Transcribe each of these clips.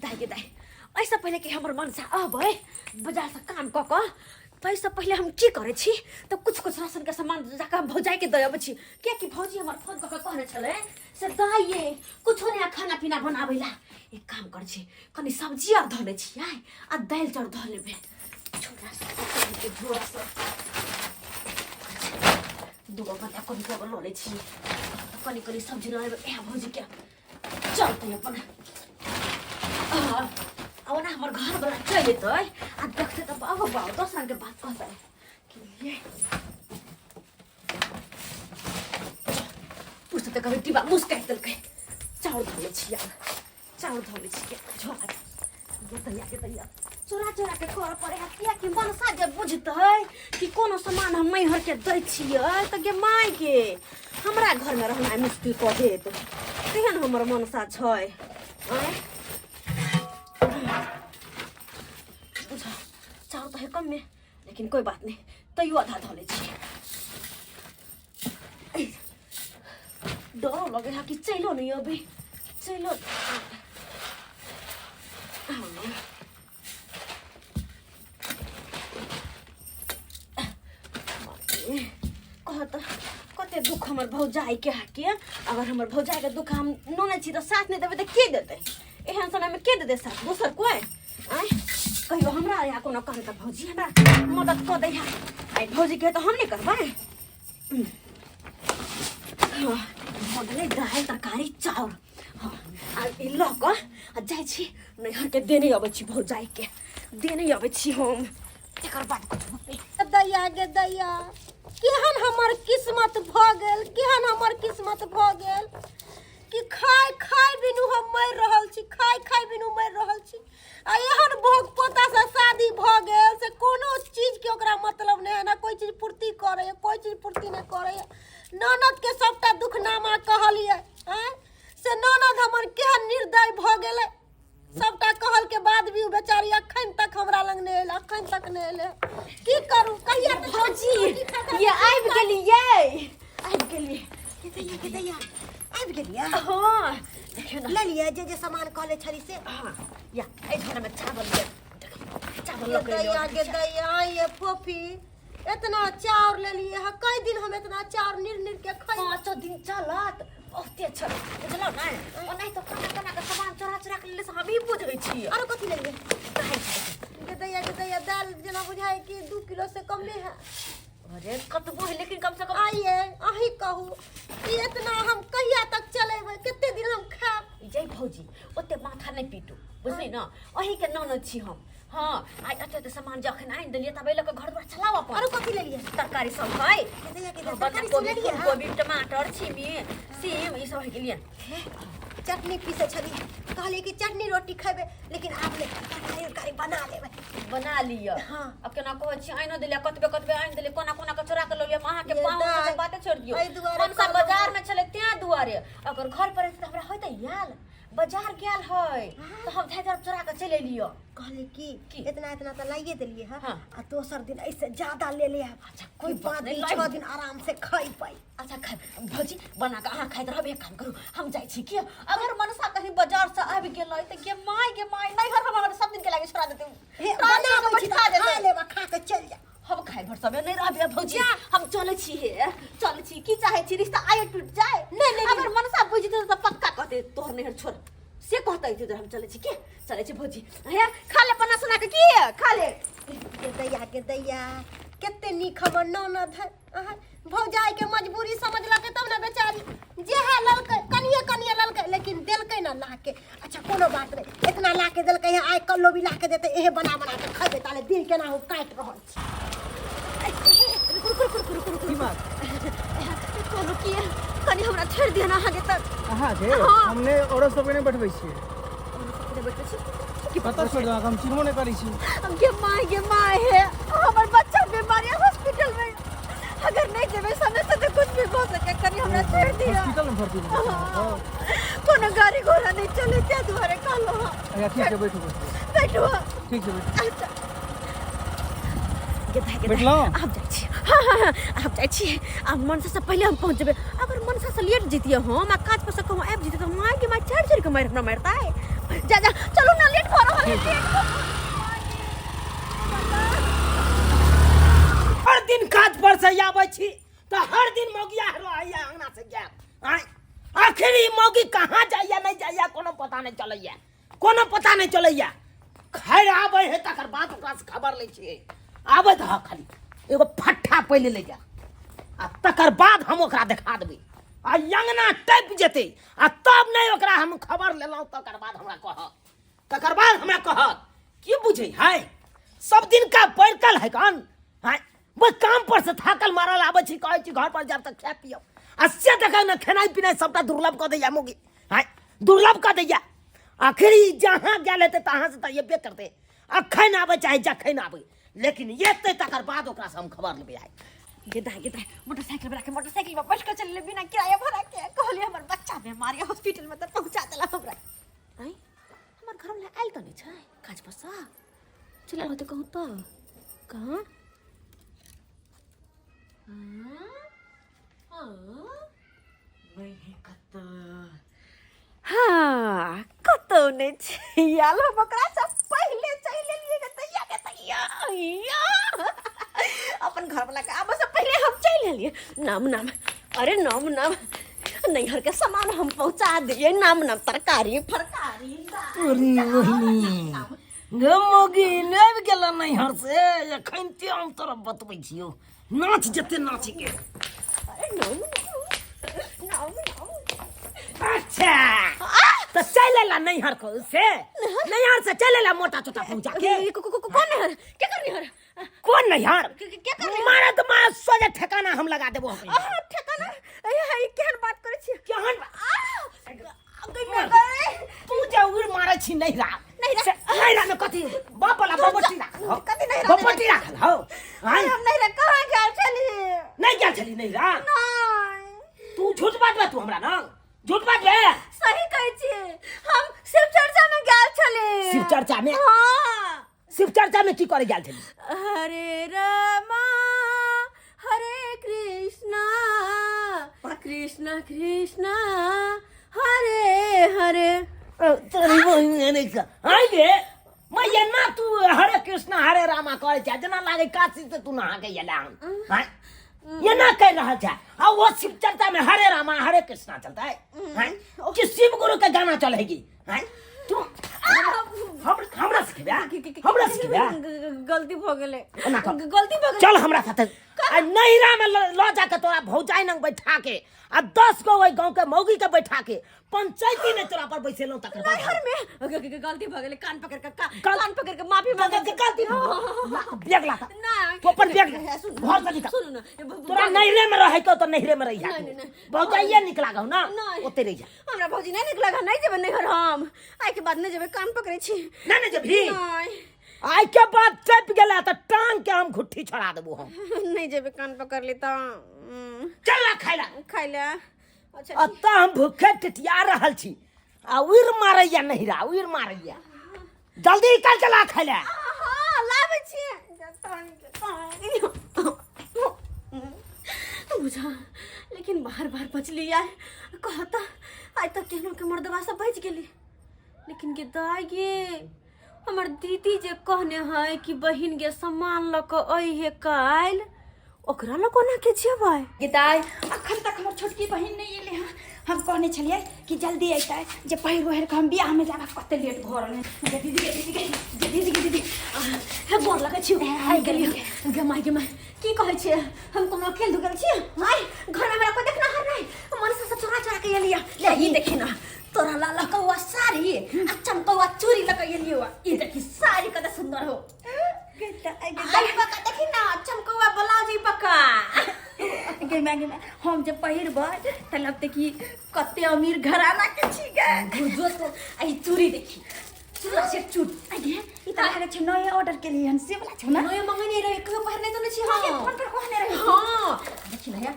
दाई गे दाई ऐसा पहले कि हमर मनसा अबै बाजार से काम क क पैसा पहले हम की करे छी तो कुछ राशन के सामान जाके हम भौजाई के दे अबै छी क्या कि भौजी हमर फोन क के कहने छले से दाई ये कुछ नया खाना पीना बनाबैला एक काम कर छी कनी सब्जी और धले छी आय आ दाल चाउर ध लेबे छोरा के झोरा से दुगो बता कोन के ल ले छी कनी कनी सब्जी ल लेबे ए भौजी के चलते अपन अब ना हमारे घर बड़ा चाहिए तो आ देखते तो बाबा बाबा दस रंग के बात कहता है कि ये पूछते कभी टिबा मुस्काई तल के चाउर धले छी यार चाउर धले छी के छोरा ये तैया चोरा चोरा के कर पड़े हतिया कि मनसा जे बुझतै कि कोनो सामान हम मैं हर के दै छियै त गे माय के हमरा घर में रहना मुश्किल क देत केहन हमर मनसा छै चाउर तो है कम में लेकिन कोई बात नहीं तैयो आधा धले छी डर लगे है कि चलो नहीं अभी चलो कते दुख हमर भौजाई के हाके अगर हमर भौजाई के दुख हम नोने छी तो साथ नहीं देबे तो के देते एहन समय में के दे साथ दोसर कोई आय कहियो हमरा या कोनो काम त भौजी हमरा मदद क दै है आइ भौजी के तो हम नहीं करबै मदले दाल तरकारी चाउर आ ई ल क आ जाय छी नैहर के देने अबै छी भौजाई के देने अबै छी हम एकर बाद कुछ दैया गे दैया केहन हमर किस्मत भ गेल केहन हमर किस्मत भ गेल कि खाय खाय बिनु हम मर रहल छी खाय बिनु मर रहल छी आ एहन भोग पोता से शादी भ गेल से कोनो चीज के ओकरा मतलब नहीं है ना कोई चीज पूर्ति करे कोई चीज पूर्ति नहीं करे ननद के सबटा दुखनामा कहलिए हैं से ननद हमर केहन निर्दय भ गेले सबटा कहल के बाद भी बेचारी अखन तक हमरा लंग नहीं एले अखन तक नहीं एले की करू कहिया भौजी ये आइब गेलिए के दैया आइब गेलिए हां देखियो ना ले लिया जे सामान कहले छली से हां या ए घर में चावल ले चावल लो के दैया ये फोफी इतना चाउर ले लिए है कई दिन हम इतना चाउर निर के खाई 5 दिन चलत ओते छल बुझलो ना ओ नहीं तो खाना के सामान चोरा के ले से हम ही बुझै छी आरो कथि लेंगे के दैया दाल जना बुझाए कि 2 किलो से कम नहीं है अरे कतबो है लेकिन कम से कम आइए अही कहू कि इतना हम कहिया तक चलेबै कितने दिन हम खाब जय भौजी ओते माथा नहीं पीटू बुझली ना अही के ननद छी हम हां आई अते सामान जखन आइन देलिए तबे लक घर पर चलाव अपन आरो कथि ले लिए तरकारी सब है के तरकारी सब ले लिए कोबी टमाटर छिमी सेम ई सब के लिए चटनी पीसे छली कहले कि चटनी रोटी खाबे लेकिन आप ले तरकारी बना लियो हां अब केना कहै छी आइनो देलिया कतबे आइन देलिए कोना के चोरा के ल लिया अहाँ के पाँव से बाते छोड़ दियो हम सब बाजार में चले त्या दुआरे अगर घर पर त हमरा होय त याल बाजार गेल है तो हम थे चोरा के चले लियो कहले कि इतना तो लाइए देलिए है हाँ। आ दोसर दिन ऐसे ज्यादा ले ले अच्छा कोई बात नहीं 6 दिन आराम से खाई पाई अच्छा खा भौजी बना के अहाँ खाइत रहबे काम करू हम जाय छी कि अगर मनसा कहीं बाजार से आबि गेल त के माय नहीं हर हमरा सब दिन के लागे छोड़ा देते हे बना के बैठा दे खा लेबा खा के चल जा हम खाइ भर समय नहीं रहबे भौजी हम चले छी की चाहे छी रिश्ता आए टूट जाए नहीं अगर मनसा बुझी त पक्का कहते तोहर नहीं छोड़ से कहता है इधर हम चले छी के चले छी भौजी हे खा ले पना सुना के की खा ले के दैया केते नी खबर ननद है भौजाई के मजबूरी समझलक तब ना बेचारी जे है ललके कनिए ललके लेकिन देलकै ना लाके अच्छा कोनो बात नहीं इतना लाके देलकै है आइ कल्लो भी लाके देते एहे बना के खाबे ताले दिन केना हो काट रहल छी कोनो की कनी हमरा छोड़ दिया ना आगे तक कहां थे हमने औरत सब ने बैठबै छी कि पता छोड़ दो हम चिन्हो नहीं करी छी हम के माय है हमर बच्चा बीमार है हॉस्पिटल में अगर नहीं देबे समय से तो कुछ भी हो सके कनी हमरा छोड़ दिया हॉस्पिटल में भर्ती कोनो गाड़ी घोड़ा नहीं चले त्या दुआरे कहलो अच्छा ठीक है बैठो ठीक है बैठो अच्छा के बैठलो आप जाय छी हां आप जाय छी अब मनसा से पहले हम पहुंच जेबे अगर मनसा से लेट जतिए हम आ काज पर से कहूं आब जतिए तो माय के माय चढ़ के मार अपना मारता है जा चलो ना हर दिन काज पर से आबै छी तो हर दिन मौगिया रहैया अंगना से गैप आय आखिर ई मौगी कहाँ जाइया नहीं जाइया कोनो पता नहीं चलैया कोनो पता नहीं चलैया खैर आबै है तकर बाद ओकरा से खबर लै छियै आबै त खाली एगो फट्ठा पहिले ले जा आ तकर बाद हम ओकरा देखा देबै आ अंगना टपि जेतै आ तब नहीं ओकरा हम खबर लेलहुँ तकर बाद हमरा कहत तकर बाद हमरा कहत की बुझै है सब दिन का बैठल है कौन है बस काम पर से थाकल मारल आबै छी कहै छी घर पर जाब तक खा पियब आ से देखै न खेनाइ पिनाइ सबटा दुर्लभ कऽ दैया मौगी है दुर्लभ कऽ दैया आखिर ई जहाँ गेल हेतै तहाँ से तऽ अयबे करतै अखन आबै चाहे जखन आबै लेकिन एतै तकर बाद ओकरा से हम खबर लेबै आइ गिदा मोटरसाइकिल बना के मोटरसाइकिल में बैठ के चल बिना किराया भरा के कहली हमर बच्चा बीमार है हॉस्पिटल में त पहुंचा देला हमरा आई हमर घर में आइल त नहीं छै काज पसा चला होते कहू तो कहां वही है कत हाँ कतो नहीं छै यालो बकरा सब पहले चले लिए के तैया अपन घर वाला का अब से पहले हम चल लिए नाम अरे नाम नैहर के सामान हम पहुंचा दिए नाम तरकारी फरकारी गे मौगी लेब गेल नैहर से एखन ते हम तोरा बतबै छियौ नाच जते नाच के अरे नाम अच्छा तो चल ला नैहर को से नैहर से चल ला मोटा चोटा पहुंचा के कौन नैहर क्या कर नैहर कौन नैहर क्या कर मारा तो मारा सोजा ठिकाना हम लगा देबो ठिकाना ए केहन बात करे छी केहन तू जा उड़ मारै छी नैहरा नैहरा में कथी बाप वाला बबटी राखल कथी नैहरा बबटी राखल हो हम नैहरा कहां गेल छली नहीं गेल छली नैहरा नहीं तू झूठ बात तू हमरा ना झूठ बात बे सही कहै छी हम शिव चर्चा में गेल छली शिव चर्चा में हां शिव चर्चा में की करे गेल छली हरे रामा हरे कृष्णा कृष्णा कृष्णा हरे हरे तेरी बहिन नहीं का आई गे मैं ये ना तू हरे कृष्णा हरे रामा करे छ जना लागे काशी से तू नहा के येला हां ये ना कह रहा था और वो शिव चर्चा में हरे रामा हरे कृष्णा चलता है हैं कि शिव गुरु का गाना चलेगी हैं तू हमरा सिखबा गलती भ गेले ओना कर। गलती भ गेले चल हमरा साथे आ नैरा में ल जा के तोरा भौजाई नंग बैठा के आ 10 गो ओई गांव के मौगी के बैठा के पंचायती में तोरा पर बैसेलो तकर बाद घर में गलती भ गेले कान पकड़ के कान पकड़ के माफी मांग के गलती बैग ला नहीं तो अपन बैग घर से निकाल सुनो ना तोरा नैरे में रहे तो नैरे में रही जा नहीं। भौजाइए निकला गौ ना नहीं। ओते रही जा हमरा भौजी नहीं निकला नहीं जेबे नैहर हम आइ के बाद नहीं जेबे कान पकड़े छी नहीं जब भी नहीं आई के बाद चप गेला त टांग के हम घुट्ठी छोड़ा देबो हम नहीं जेबे कान पकड़ ली तो चल ला खाइला खाइला अच्छा अत्ता हम भूखे टिटिया रहल छी आ उड़ मारैया नहिरा उड़ मारैया जल्दी निकल चला खाइला हां लाबै छी बुझा लेकिन बार बचली यार कहता आज तक केहनो के मर्दवा सब बच गेली लेकिन के दाई गे हमर दीदी जे कहने है कि बहिन गे सम्मान ल के आई है काल ओकरा ल कोना के जेबै गीताई अखन तक हमर छोटकी बहिन नहीं एले हैं हम कहने छलिए कि जल्दी अइतै जे पहिर ओहर के हम बियाह में जाबा कते लेट भ रहल है दीदी हे गोर लगे छी आई गेली गे माय की कहै छै हम कोनो खेल धुगल छी आई घर में हमरा कोई देखना है नहीं मन से चोरा के एलिया ले ई देखी ना तोरा ला लकवा साड़ी आ चमकवा चूड़ी लक एलियो ई देखी साड़ी कते सुंदर हो आई बका देखी ना चमकवा ब्लाउज ई बका गे हम जे पहिरबै त लगते कि कते अमीर घराना के छी गे जो तो आई चूड़ी देखी चूड़ा से चूड़ गे ई त लगे छ नया ऑर्डर के लिए हम से वाला छ ना नया मंगने रहे कहियो पहनने तो नहीं छी हां हां फोन पर कहने रहे हां देखी ना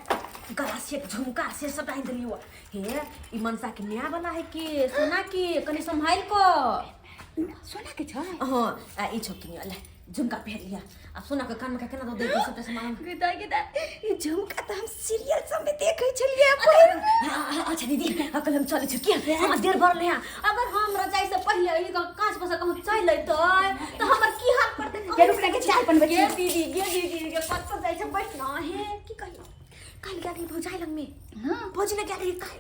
गला से झुमका से सब डाल दिलियो हे ई मनसा के नया वाला है कि सोना के कने संभाल को सोना के छ हां ई छोकनी वाला झुमका पहन लिया अब सोना के कान में केना दो दे सब सामान गीता ई झुमका त हम सीरियल सब में देखै छलिए पहिर अच्छा दीदी अकल हम चले छी किया हम देर भर ले अगर हम रजाई से पहले ई कांच पर से कहूं चल लेतो तो हमर की हाल करते के रुक के चाय बनबै छी। गे दीदी के पत पर जाय छै बैठना है की कहियो काल गाड़ी भौजाई लग में हां भौजी ने गाड़ी काल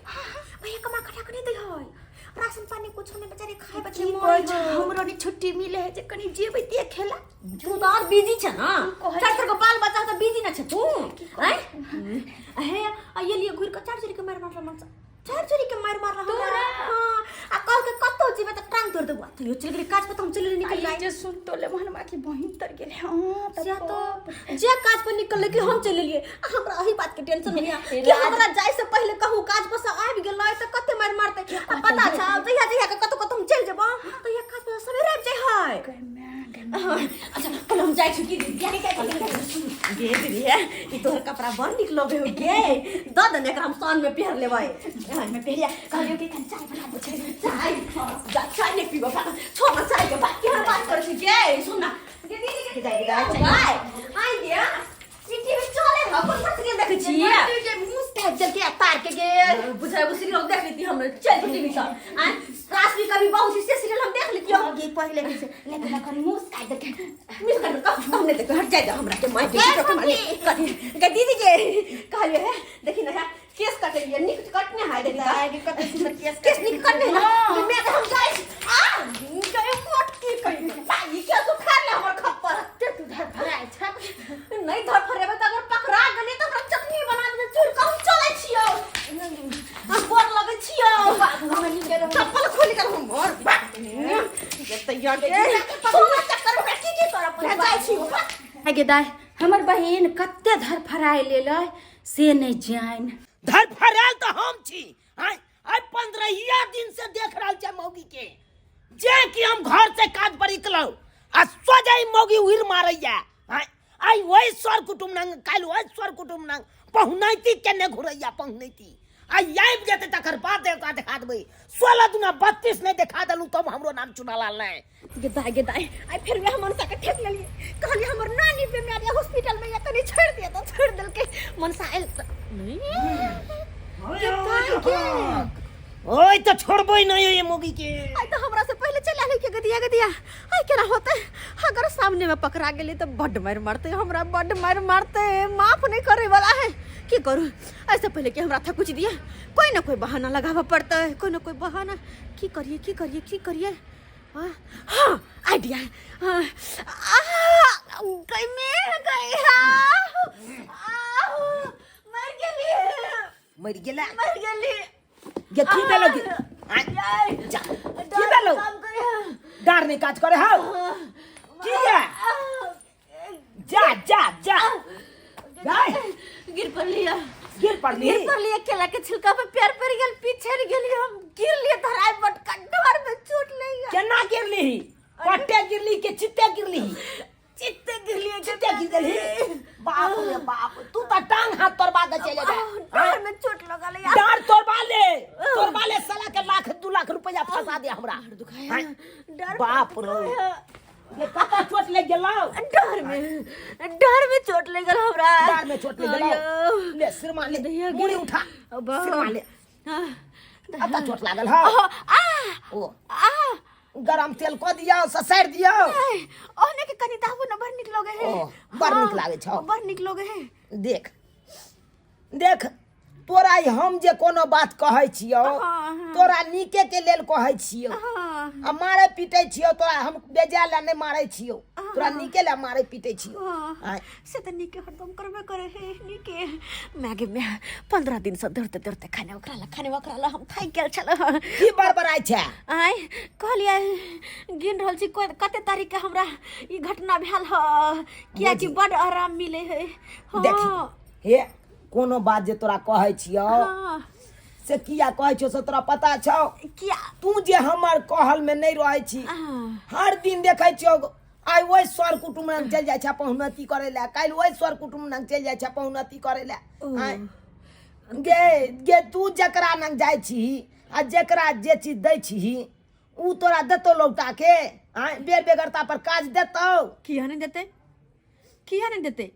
भैया कमा खटा के नहीं दे है राशन पानी कुछ ने बेचारे खाए बच्चे की मोर कहै छै हमरो नि छुट्टी मिले है जे कनी जेबै देखेला। तू तो और बिजी छ ना कहै चार को बाल बच्चा तो बिजी ना छ तू हैं हे आ ये लिए घुर के चार चोरी के मार मार मन चार चोरी के मार मार तोरा? हां आ कल के कतो जीवे त टांग तोड़ देबो तो यो चल गेली काज पे हम चल निकल आई जे सुन तो ले मोहन की बहिन तर गेले हां से तो जे काज पर निकल के हम चल लिए हमरा अही बात के टेंशन नहीं है कि हमरा जाय से पहले कहू काज पर से आबि गेल त कते मार मारते आ पता छ जहिया के कतो कतो हम चल जेबो तो ये काज पर सवेरे आबि जाय है अच्छा कल हम जाय छी की बियाह के गे दीदी है ई तोहर कपड़ा बड़ निक लगे हो गे द दन एकरा हम सान में पहर लेबै में पहरिया कहलियो कि कन चाय बना दे चाय जा चाय नहीं पीबो छोड़ चाय के बात के बात कर छी गे सुन ना गे दीदी के चाय आई दिया सिटी में चले हम कोन सीरियल देखे छी तू जे मुस्ताद जल के तार के गे बुझाय वो सीरियल देख लेती हम चल टीवी से आ रात भी कभी बहुत से सीरियल हम देख लेती हो ये पहले से लेकिन कर मुस्ताद देख मिस कर कब हमने देख हट जाए हमरा के माई के दीदी के कहलिए है देखी ना केस काटे लिए निक कटने है देखी कते सुंदर केस निक कटने ना मैं हम जाए आ गए मोट की कहीं भाई क्या तो खा ले हमर खप्पर ते तू धर भराय छ नहीं धर फरेबे त अगर पकड़ा गने त हमरा चटनी बना दे चूर के हम चले छियो हम बोर लगे छियो हम निके चप्पल खोल कर हम मोर ये तैयार के सोना चक्कर में की कर जाय छियो आगे दाय हमर बहिन कते धर फराय लेलै से नहीं जान। धर फराल तो हम छी आई आई 15 दिन से देख रहल छै मौगी के जे कि हम घर से काज पर निकलौ आ सोजाई मौगी उहिर मारैया आई वही स्वर कुटुम नंग काल वही स्वर कुटुम नंग पहुनैती केने घुरैया पहुनैती आई आबि जेते तकर बाद का देखा देबै 16 दुना 32 नहीं देखा देलु तब हमरो नाम चुना लाल नहीं गे दाई आई फिर भी हम मनसा के ठेक लेलिए कहलिए हमर नानी बीमारी हॉस्पिटल में या तनी छोड़ दिया तो छोड़ देल के मनसा आइल नहीं ओए तो छोड़बै नहीं ये मौगी के आई तो हमरा से पहले चला ले के गदिया आई केना होते अगर सामने में पकड़ा गेली तो बड मार मारते हमरा बड मार मारते माफ नहीं करे वाला है की करूं ऐसे पहले कि हमरा था कुछ दिया कोई ना कोई बहाना लगावा पड़ता है कोई ना कोई बहाना की करिए हाँ आइडिया गई मर गेला मर गेली ये की भेलो की जा की भेलो डार नहीं काज करे हां की है जा जा जा जाए गिर पड़लिया केला के छिलका पे पैर पड़ गेल पीछे गेली हम गिर लिए धराय बटका डर में चोट ले गया केना गिरली पट्टे गिरली के चित्ते गिरली चित्ते गिरली बाप रे बाप तू तो टांग हाथ तोड़वा दे चले जा डर में चोट लगा ले यार डार तोड़वा ले साला के लाख 2 लाख रुपया फंसा दे हमरा दुखाया डर बाप रे ये कता चोट लग गेलो डर में चोट लग गेल हमरा डार में चोट लग गेलो ले सिर मार ले मुड़ी उठा सिर मार ले आता चोट लागल हां ओ गरम तेल को दिया ससैर दिया ओने के कनी दाबू न बड़ निक लगे है बड़ निक लागे छ बड़ निक लगे है देख तोरा हम जे कोनो बात कहै छियो तोरा नीके के लेल कहै छियो आ मारे पीटे छियो तोरा हम बेजा ला नहीं मारै छियो तोरा नीके ला मारे पीटे छियो से त नीके हरदम करबे करे है नीके मैगे में 15 दिन से दरते खाने ओकरा ला हम खाइ गेल छल की बड़बड़ाई छै आई कहलिए गिन रहल छी कते तारीख के हमरा ई घटना भेल ह किया कि बड़ आराम मिले है देखी हे कोनो बात जे तोरा कहै छियो से किया कहै छो से तोरा पता छौ किया तू जे हमर कहल में नहीं रहै छी हर दिन देखै छियो आई ओइ स्वर कुटुम नंग चल जाय छ पहुनती करे ला काल ओइ स्वर कुटुम नंग चल जाय छ पहुनती करे ला गे तू जकरा नंग जाय छी आ जकरा जे चीज दै छी ऊ तोरा देतो लौटा के बेर बेगरता पर काज देतो किया नहीं देते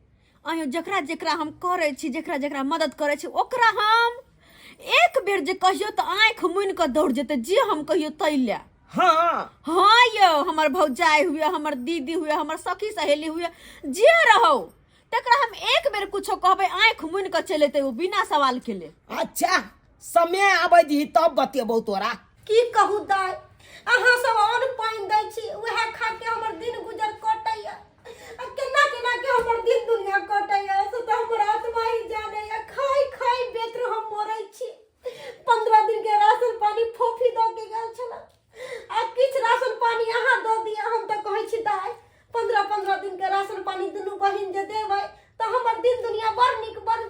आयो जकरा हम करे छी जकरा मदद करे छी ओकरा हम एक बेर जे कहियो तो आंख मुन के दौड़ जेते जे हम कहियो तैल्या हाँ हाँ यो हमर भौजाई हुए, हमर दीदी हुए, हमर सखी सहेली हुए, जे रहो तकरा हम एक बेर कुछो कहबे आँख मुनि के चले वो बिना सवाल के ले। अच्छा समय आबे दी तब बतेबौ तोरा। की कहू दाय, अहाँ सब अन्न पानि दै छी, वएह खा के हमर दिन गुजर कटैया। आ केना केना के हमर दिन दुनिया कटैया से तो हमर आत्मा ही जानेया। खाई खाई बेत्र हम मरै छी। 15 दिन के राशन पानी फोफी दो के गेल छला, आ किछ राशन पानी अहाँ दो दिया। हम तो कहै छी दाय 15 दिन के राशन पानी दुनू बहिन जे देबै त हमर दिन दुनिया बड़ नीक बड़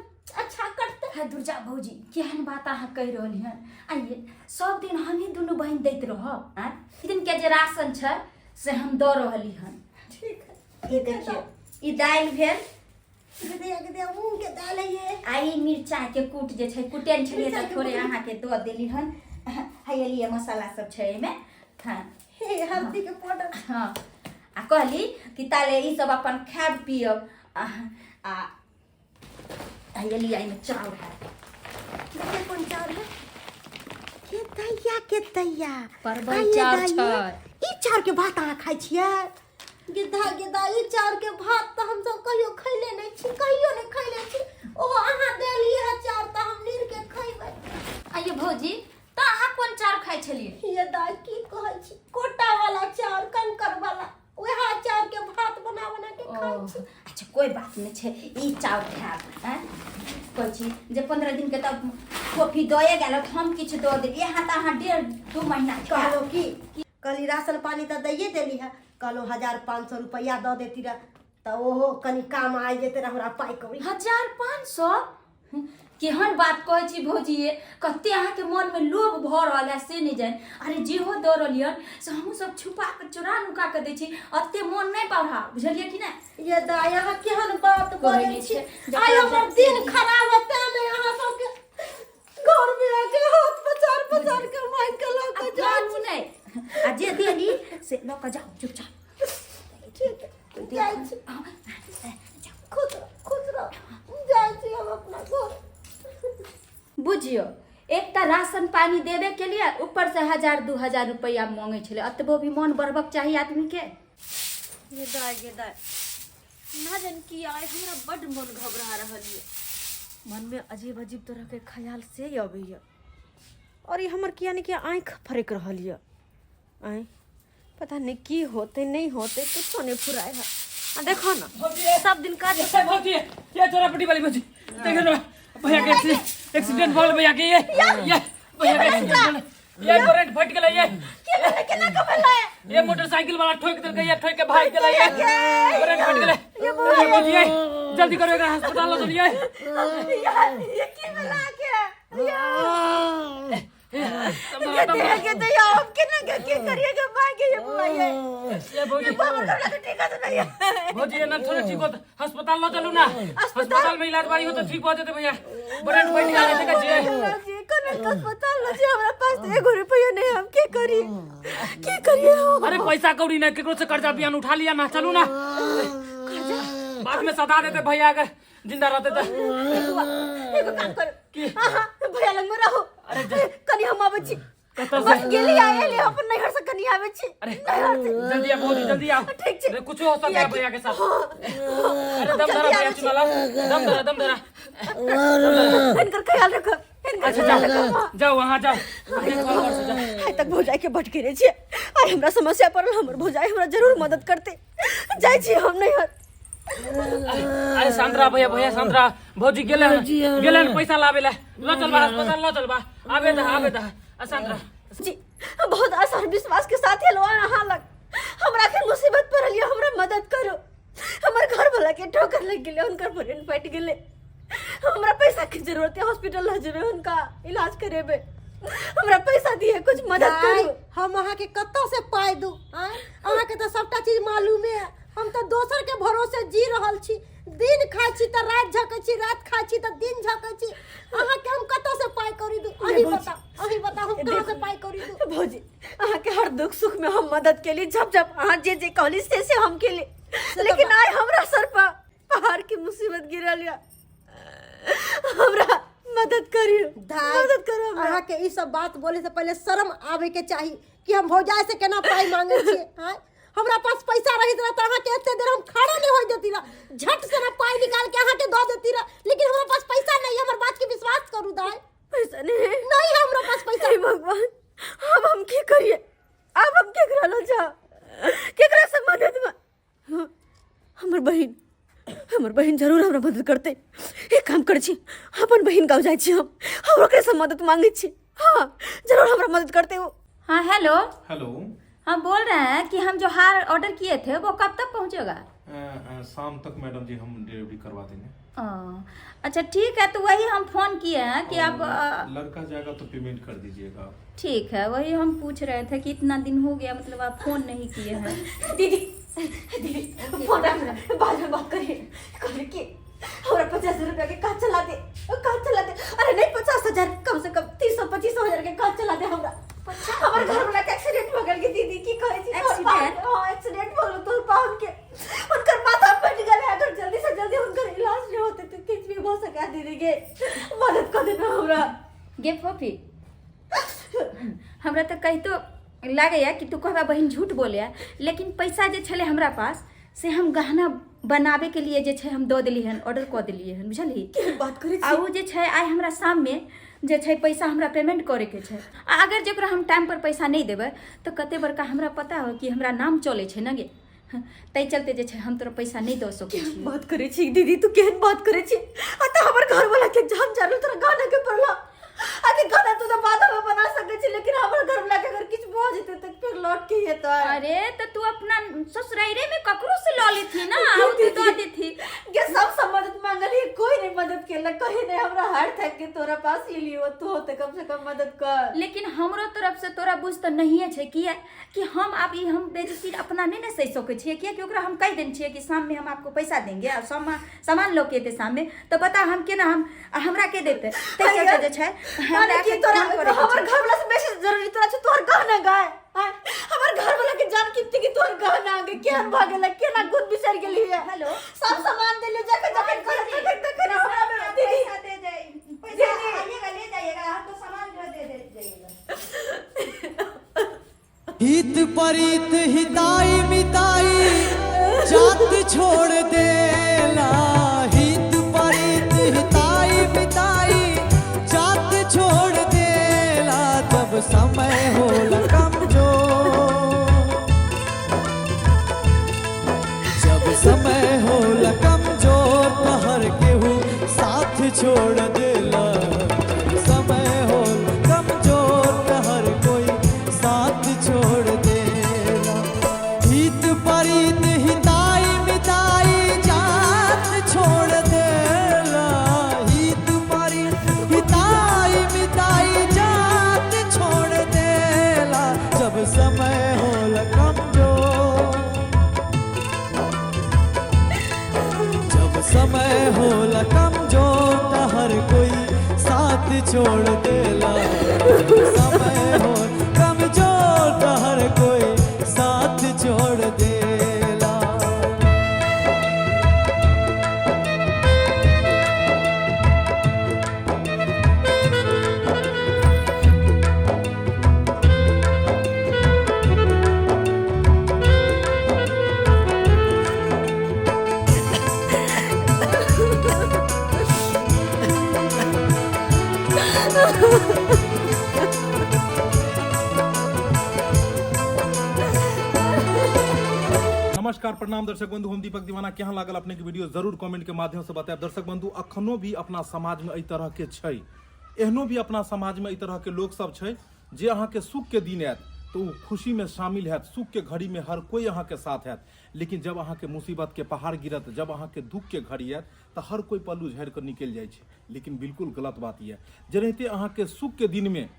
अच्छा कटतै। है दुर्जा भौजी केहन बात अहाँ कहि रहली हन। आइए सब दिन हम ही दुनू बहिन दैत रहब। ई दिन के जे राशन छै से हम दऽ रहली हन। ठीक है, ये देखिए ई दालि भेल, गदे मूंग के दाल है ये। आ ई मिरचाई के कूट जे छै कुटेन छलिए त थोड़े अहाँ के दऽ देली हन। है लिए मसाला सब छै एमे। हाँ हे हल्दी के पाउडर। हाँ आ कहली कि ताले ई सब अपन खाब पियब। आ ये लिए एमे चाउर है। ये कौन चाउर है? के दैया परवल चाउर छै। ई चाउर के भात अहाँ खाइ छियै? गेदा ई चाउर के भात त हम सब कहियो खैले नहीं छी, कहियो नहीं खैले छी। ओ अहाँ देली है चाउर त हम नीर के खैबै। आइए भौजी त अहाँ कोन चाउर खाइ छलिए? ये दाई की कहै छी, कोटा वाला चाउर, कंकर वाला, वह चाउर के भात बना बना के खाइ छी। अच्छा कोई बात नहीं छै, ई चाउर खाब। हैं कहै छी जे 15 दिन के तब कॉफी दए गेल हम किछ दऽ देली। यहाँ त अहाँ 1.5-2 महीना कहलो की कली राशन पानी त दैये देली है, कहलो 1500 रुपया दऽ देती रह त ओहो कनी काम आ जेते रह हमरा पाई कौड़ी। 1500 केहन बात कहै छी भौजी, कते अहाँ के मन में लोभ भ रहल है से नहीं जान। अरे जेहो दऽ रहलियन से हमहू सब छुपा के चुरा नुका के दै छी, अते मन नहीं बढ़ा, बुझलिए कि नहीं? ये दाई अहाँ केहन बात कहै बोलै नहि छी। छै। आइ हमर दिन खराब होते में अहाँ सब के घर में आके हाथ पचार के मार के लऽ के जाओ। जानू नहीं आ जे देली से लऽ के जाओ चुपचाप। ठीक है, जाय छी। खुद रहो जाय छी हम अपना घर। बुझियो एकटा राशन पानी देवे के लिए ऊपर से 1000-2000 रुपया मांगे छले। अतबो भी मन बढ़बक चाहिए आदमी के। ये दाई ना जान की आय हमरा बड मन घबरा रहल है। मन में अजीब अजीब तरह के ख्याल से अबैया, और ये हमर किया नहीं कि आँख फरक रहल है। आय पता नहीं की होते नहीं होते, कुछो नहीं फुराए है। आ देखो ना सब दिन का भौजी ये चोरापट्टी वाली भौजी देखो ना, भैया के एक्सीडेंट भल भैया के ये भैया के एक्सीडेंट ये करंट फट गेलै। ये केना कबला है? ये मोटरसाइकिल वाला ठोक देलकै, ये ठोक के भाग गेलै। ये करंट फट गेलै। ये भौजी ये जल्दी करो, एकरा अस्पताल ले चलिए। ये की बला के के तो हम केना के करिएगा भागे ये बुआ ये भौजी बाबा का तो ठीक है तो नहीं है। भौजी ये ना थोड़ा ठीक हो अस्पताल ले चलू ना, अस्पताल में इलाज बारी हो तो ठीक हो जाते भैया। करंट फट गेलै देखा जी। जी कनक अस्पताल ले जी, हमरा पास 1 रुपया नहीं, हम के करिए हम? अरे पैसा कौड़ी ना, केकरो से कर्जा बियान उठा लिया ना, चलू ना बाद में सदा देते भैया अगर जिंदा रहते तो। एगो काम कर भैया लंग में रहो। अरे कनी हम आबै छी, कतऽ बस से? गेली आए ले अपन नैहर से कनी आबै छी। अरे जल्दी आओ भौजी जल्दी आओ। ठीक छै। अरे कुछ हो सकता है भैया के साथ। अरे दम धरा भैया चुनाला, दम धरा। इनकर ख्याल रखो, इनकर अच्छा ख्याल जाओ रखो। जाओ वहाँ जाओ, अपने कॉल कर से जाओ। आइ तक भौजाई के भटके रहे छी, आइ हमरा समस्या पड़ल, हमर भौजाई हमरा जरूर मदद करते। जाय छी हम नैहर। अरे सांतरा भैया सांतरा भौजी गेले पैसा लावे ला, लो चल बा अस्पताल, लो चल बा आबे दा सांतरा जी बहुत आसार विश्वास के साथ हेलो अहाँ लग हमरा के मुसीबत पड़ल है, हमरा मदद करो। हमर घर वाला के ठोकर लग गेले, उनकर ब्रेन फट गेले, हमरा पैसा की जरूरत है, हॉस्पिटल ले जेबे उनका इलाज करेबे, हमरा पैसा दिए, कुछ मदद करो। हम अहाँ के कत्ता से पाई दू? अहाँ के तो सबटा चीज मालूम है, हम तो दोसर के भरोसे जी रहल छी। दिन खाइ छी त रात झकै छी, रात खाइ छी त दिन झकै छी। अहाँ के हम कत्ता से पाई करी दू? अही बता हम कहां से पाई करी दू? भौजी अहाँ के हर दुख सुख में हम मदद के लिए जब अहाँ जे कहली से हम के लिए, लेकिन आइ हमरा सर पर पहाड़ की मुसीबत गिरल या, हमरा मदद करियो, मदद करो। अहाँ के ई सब बात बोले से पहले शर्म आवे के चाहिए कि हम भौजाई से केना पाई मांगे छिए। हां हमरा पास पैसा रहित रह त अहाँ के एते देर हम खड़ा नहीं होई देती रह, झट से ना पाई निकाल के अहाँ के दे देती रह, लेकिन हमरा पास पैसा नहीं है। हमर बात के विश्वास करू दाई, पैसा नहीं है हमरा पास पैसा। हे भगवान, अब हम की करिए? अब हम केकरा ल जा, केकरा से मदद हमर बहन जरूर हमरा मदद करते। एक काम कर छी, अपन बहन गाँव जाइ छी हम ओकरे से मदद मांगे छी। हाँ जरूर हमरा मदद करते हो। हाँ हेलो हेलो, हम बोल रहे हैं कि हम जो हार ऑर्डर किए थे वो कब तक पहुंचेगा? शाम तक मैडम जी हम डिलीवरी करवा देंगे। अच्छा ठीक है, तो वही हम फोन किए हैं कि आप लड़का जाएगा तो पेमेंट कर दीजिएगा। ठीक है, वही हम पूछ रहे थे कि इतना दिन हो गया, मतलब आप फोन नहीं किए हैं। दीदी फोन रख ना, बाद में बात करिए। कि हमरा 50 रुपया के काज चला दे। अरे नहीं 50,000, कम से कम 300-25,000 के काज चला दे हमरा। हमारे घर वाला के एक्सीडेंट हो गल के दीदी की कहे छी। एक्सीडेंट? हां एक्सीडेंट हो गल तोर पाउन के, उनकर माथा फट गल है। अगर जल्दी से जल्दी उनकर इलाज नहीं होते तो कुछ भी हो सका। दीदी के मदद कर देना हमरा। गे फोफी, हमरा तो कही तो लागैया कि तू कहबा बहन झूठ बोले, लेकिन पैसा जे छले हमरा पास से हम गहना बनावे के लिए जे छे हम दो दिली हन, ऑर्डर कर दिली हन, बुझली? के बात करे छी? आ उ जे छे आइ हमरा शाम में जे छे पैसा हमरा पेमेंट करे के छे। आ अगर जेकरा हम टाइम पर पैसा नहीं देबे तो कते बड़का हमरा पता हो कि हमरा नाम चले छे न गे। तै चलते जे छे हम तोरा पैसा नहीं दे सके छी। बात करे छी दीदी, तू केहन बात करे छी? आ त हमर घर वाला के जान जानो तोरा गाना के पड़ला। अरे गाना तो बाद में बना सके छी, लेकिन हमर घर वाला के अगर किछ भ जेते त फिर लौट के हेता। अरे तो तू अपना ससुराइरे में ककरो से लॉ ली थी ना, आउ तू दे दी थी। के सब मदद मांगली, कोई नहीं मदद केला। कहे नहीं हमरा हार था के तोरा पास ही लियो, तू होते कम से कम मदद कर। लेकिन हमरो तरफ से तोरा बुझ तो नहीं है किया कि हम अब ई हम बेइज्जती अपना नहीं ना सही सके छिए। किया कि ओकरा हम कह देन छिए कि शाम में हम आपको पैसा देंगे और सामान लो के शाम में, तो बता हम केना हम हमरा के देते। तै चलते जे छै हमरा के तोरा हमर घर वाला से बेसी जरूरी तोरा छ तोर गाना गाय। हमर घर वाला के जान कितनी की तोर गाना आगे केहन भ गेल, केना गुद बिसर गेली है। हेलो, सब सामान दे ले, जाके कर हमरा दीदी दे जाए पैसा आइएगा ले जाइएगा, हम तो सामान जो दे जाइएगा। हित परित हिताई मिताई जात छोड़ देला। हित परित हिताई मिताई जात छोड़ देला। जब समय होला कमजोर, जब समय होला कमजोर तो हर केहू साथ छोड़ देला। जब समय होला कमजोर तो हर कोई साथ छोड़ देला। हित परित हिताई मिताई जात छोड़ देला। हित परित हिताई मिताई जात छोड़ देला। जब समय होला कमजोर, जब समय होला कमजोर तो हर कोई साथ छोड़ देला। जब समय हो कमजोर तो हर कोई साथ छोड़ देला। नमस्कार प्रणाम दर्शक बंधु, हम दीपक दीवाना। केहन लागल अपने के वीडियो जरूर कमेंट के माध्यम से बताएब। दर्शक बंधु, अखनो भी अपना समाज में एहि तरह के छै, एहनो भी अपना समाज में एहि तरह के लोग सब छै जे अहाँ के सुख के दिन आयत तो खुशी में शामिल हैत, सुख के घड़ी में हर कोई अहाँ के साथ हैत। लेकिन जब अहाँ के मुसीबत के पहाड़ गिरत, जब अहाँ के दुख के घड़ी आयत तो हर कोई पल्लू झाड़ि कर निकल जाइ छै। लेकिन बिल्कुल गलत बात यह, जेनाहिते अहाँ के सुख के दिन में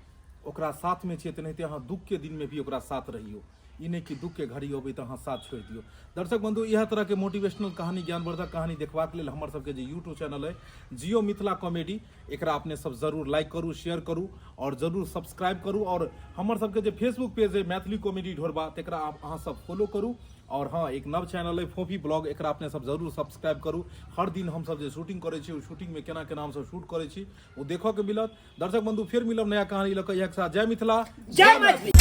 ओकरा साथ में छियै, तेनाहिते अहाँ दुख के दिन में भी ओकरा साथ रहियो। ई नहीं कि दुख के घड़ी अबै तो अहाँ साथ छोड़ दियो। दर्शक बंधु, यह तरह के मोटिवेशनल कहानी, ज्ञानवर्धक कहानी देखबाक लेल हमर सबके जे यूट्यूब चैनल है जियो मिथिला कॉमेडी, एकरा अपने सब जरूर लाइक करू, शेयर करू और जरूर सब्सक्राइब करू। और हमर सबके जे फेसबुक पेज है मैथिली कॉमेडी ढोरबा, तेकरा अहाँ सब फॉलो करू। और हाँ, एक नव चैनल है फोफी ब्लॉग, एकरा अपने सब जरूर सब्सक्राइब करू। हर दिन हम सब जे शूटिंग करे छी, शूटिंग में केना केना हम सब शूट करे छी वो देखो के मिलत। दर्शक बंधु, फिर मिलब नया कहानी लऽ कऽ। एक साथ जय मिथिला, जय मैथिली।